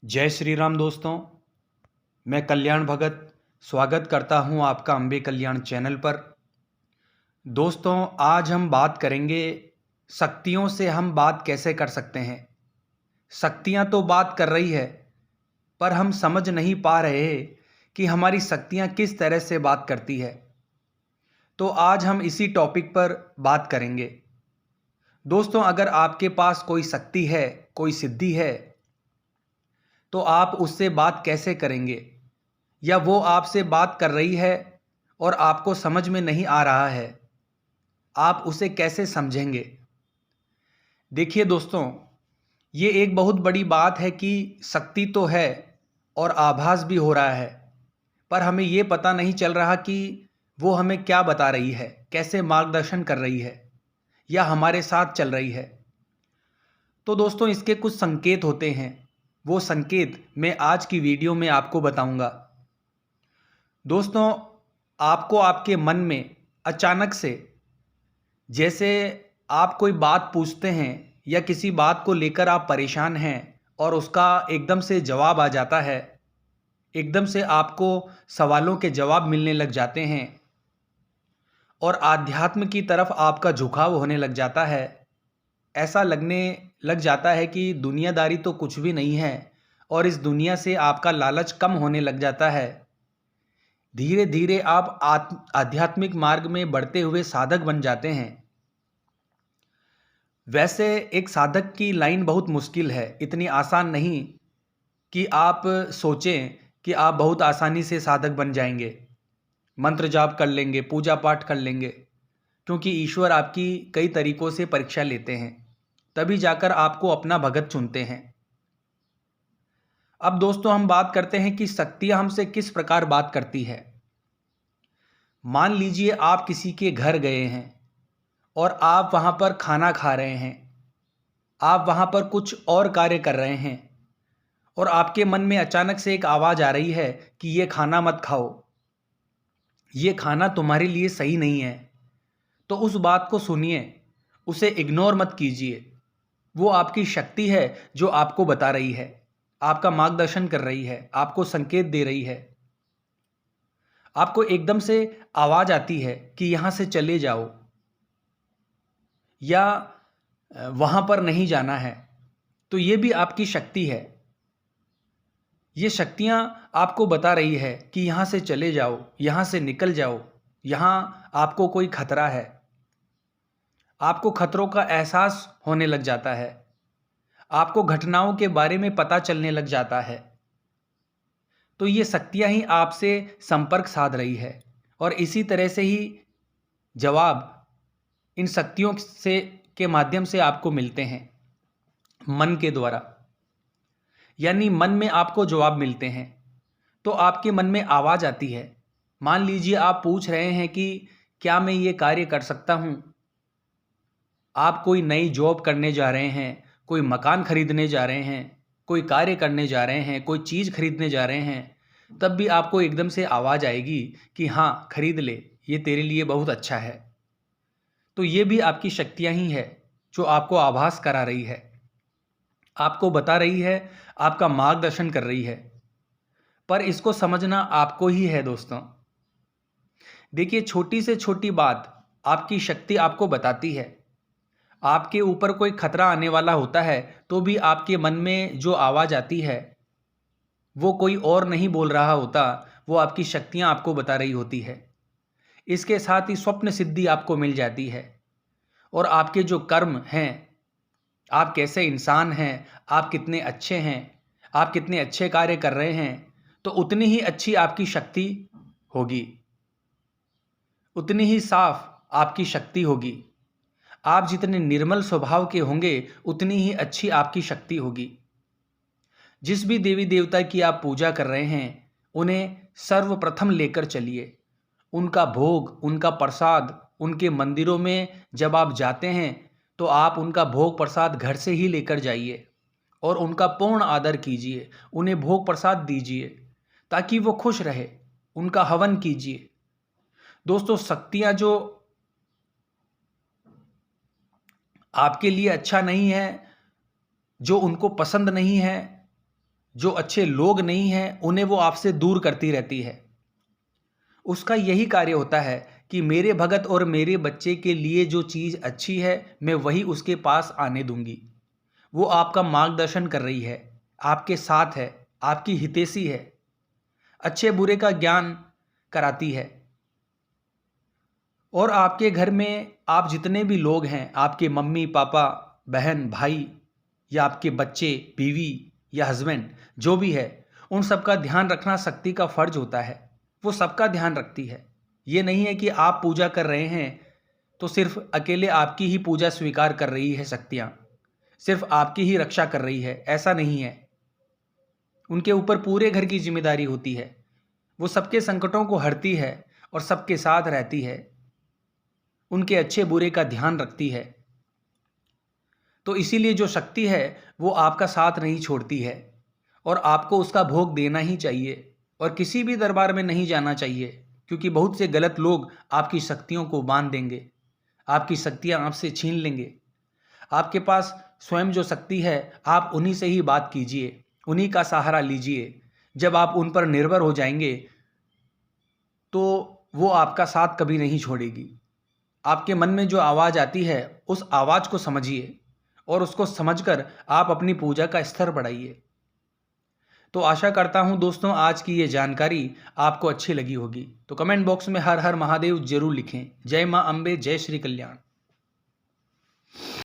जय श्री राम दोस्तों। मैं कल्याण भगत स्वागत करता हूं आपका अम्बे कल्याण चैनल पर। दोस्तों, आज हम बात करेंगे शक्तियों से हम बात कैसे कर सकते हैं। शक्तियां तो बात कर रही है, पर हम समझ नहीं पा रहे कि हमारी शक्तियां किस तरह से बात करती है। तो आज हम इसी टॉपिक पर बात करेंगे। दोस्तों, अगर आपके पास कोई शक्ति है, कोई सिद्धि है, तो आप उससे बात कैसे करेंगे, या वो आपसे बात कर रही है और आपको समझ में नहीं आ रहा है, आप उसे कैसे समझेंगे। देखिए दोस्तों, ये एक बहुत बड़ी बात है कि शक्ति तो है और आभास भी हो रहा है, पर हमें ये पता नहीं चल रहा कि वो हमें क्या बता रही है, कैसे मार्गदर्शन कर रही है, या हमारे साथ चल रही है। तो दोस्तों, इसके कुछ संकेत होते हैं। वो संकेत मैं आज की वीडियो में आपको बताऊंगा। दोस्तों, आपको आपके मन में अचानक से, जैसे आप कोई बात पूछते हैं या किसी बात को लेकर आप परेशान हैं और उसका एकदम से जवाब आ जाता है, एकदम से आपको सवालों के जवाब मिलने लग जाते हैं और आध्यात्म की तरफ आपका झुकाव होने लग जाता है। ऐसा लगने लग जाता है कि दुनियादारी तो कुछ भी नहीं है और इस दुनिया से आपका लालच कम होने लग जाता है। धीरे धीरे आप आध्यात्मिक मार्ग में बढ़ते हुए साधक बन जाते हैं। वैसे एक साधक की लाइन बहुत मुश्किल है, इतनी आसान नहीं कि आप सोचें कि आप बहुत आसानी से साधक बन जाएंगे, मंत्र जाप कर लेंगे, पूजा पाठ कर लेंगे। क्योंकि ईश्वर आपकी कई तरीकों से परीक्षा लेते हैं, तभी जाकर आपको अपना भगत चुनते हैं। अब दोस्तों, हम बात करते हैं कि शक्तियां हमसे किस प्रकार बात करती है। मान लीजिए आप किसी के घर गए हैं और आप वहां पर खाना खा रहे हैं, आप वहां पर कुछ और कार्य कर रहे हैं और आपके मन में अचानक से एक आवाज आ रही है कि ये खाना मत खाओ, ये खाना तुम्हारे लिए सही नहीं है। तो उस बात को सुनिए, उसे इग्नोर मत कीजिए। वो आपकी शक्ति है जो आपको बता रही है, आपका मार्गदर्शन कर रही है, आपको संकेत दे रही है। आपको एकदम से आवाज आती है कि यहां से चले जाओ, या वहां पर नहीं जाना है। तो ये भी आपकी शक्ति है। ये शक्तियां आपको बता रही है कि यहां से चले जाओ, यहां से निकल जाओ, यहां आपको कोई खतरा है। आपको खतरों का एहसास होने लग जाता है, आपको घटनाओं के बारे में पता चलने लग जाता है। तो ये शक्तियां ही आपसे संपर्क साध रही है और इसी तरह से ही जवाब इन शक्तियों से के माध्यम से आपको मिलते हैं, मन के द्वारा। यानी मन में आपको जवाब मिलते हैं। तो आपके मन में आवाज आती है। मान लीजिए आप पूछ रहे हैं कि क्या मैं ये कार्य कर सकता हूं। आप कोई नई जॉब करने जा रहे हैं, कोई मकान खरीदने जा रहे हैं, कोई कार्य करने जा रहे हैं, कोई चीज़ खरीदने जा रहे हैं, तब भी आपको एकदम से आवाज़ आएगी कि हाँ, खरीद ले, ये तेरे लिए बहुत अच्छा है। तो ये भी आपकी शक्तियाँ ही है जो आपको आभास करा रही है, आपको बता रही है, आपका मार्गदर्शन कर रही है। पर इसको समझना आपको ही है दोस्तों। देखिए, छोटी से छोटी बात आपकी शक्ति आपको बताती है। आपके ऊपर कोई खतरा आने वाला होता है तो भी आपके मन में जो आवाज़ आती है, वो कोई और नहीं बोल रहा होता, वो आपकी शक्तियाँ आपको बता रही होती है। इसके साथ ही स्वप्न सिद्धि आपको मिल जाती है और आपके जो कर्म हैं, आप कैसे इंसान हैं, आप कितने अच्छे हैं, आप कितने अच्छे कार्य कर रहे हैं, तो उतनी ही अच्छी आपकी शक्ति होगी, उतनी ही साफ आपकी शक्ति होगी। आप जितने निर्मल स्वभाव के होंगे, उतनी ही अच्छी आपकी शक्ति होगी। जिस भी देवी देवता की आप पूजा कर रहे हैं, उन्हें सर्वप्रथम लेकर चलिए। उनका भोग, उनका प्रसाद, उनके मंदिरों में जब आप जाते हैं तो आप उनका भोग प्रसाद घर से ही लेकर जाइए और उनका पूर्ण आदर कीजिए, उन्हें भोग प्रसाद दीजिए ताकि वो खुश रहे। उनका हवन कीजिए। दोस्तों, शक्तियाँ जो आपके लिए अच्छा नहीं है, जो उनको पसंद नहीं है, जो अच्छे लोग नहीं हैं उन्हें वो आपसे दूर करती रहती है। उसका यही कार्य होता है कि मेरे भगत और मेरे बच्चे के लिए जो चीज़ अच्छी है मैं वही उसके पास आने दूंगी। वो आपका मार्गदर्शन कर रही है, आपके साथ है, आपकी हितैषी है, अच्छे बुरे का ज्ञान कराती है। और आपके घर में आप जितने भी लोग हैं, आपके मम्मी पापा, बहन भाई, या आपके बच्चे, बीवी या हस्बैंड, जो भी है, उन सबका ध्यान रखना शक्ति का फर्ज होता है। वो सबका ध्यान रखती है। ये नहीं है कि आप पूजा कर रहे हैं तो सिर्फ अकेले आपकी ही पूजा स्वीकार कर रही है शक्तियाँ, सिर्फ आपकी ही रक्षा कर रही है, ऐसा नहीं है। उनके ऊपर पूरे घर की जिम्मेदारी होती है। वो सबके संकटों को हरती है और सबके साथ रहती है, उनके अच्छे बुरे का ध्यान रखती है। तो इसीलिए जो शक्ति है वो आपका साथ नहीं छोड़ती है और आपको उसका भोग देना ही चाहिए और किसी भी दरबार में नहीं जाना चाहिए, क्योंकि बहुत से गलत लोग आपकी शक्तियों को बांध देंगे, आपकी शक्तियां आपसे छीन लेंगे। आपके पास स्वयं जो शक्ति है आप उन्हीं से ही बात कीजिए, उन्हीं का सहारा लीजिए। जब आप उन पर निर्भर हो जाएंगे तो वो आपका साथ कभी नहीं छोड़ेगी। आपके मन में जो आवाज़ आती है उस आवाज़ को समझिए और उसको समझकर आप अपनी पूजा का स्तर बढ़ाइए। तो आशा करता हूँ दोस्तों आज की ये जानकारी आपको अच्छी लगी होगी। तो कमेंट बॉक्स में हर हर महादेव जरूर लिखें। जय माँ अम्बे, जय श्री कल्याण।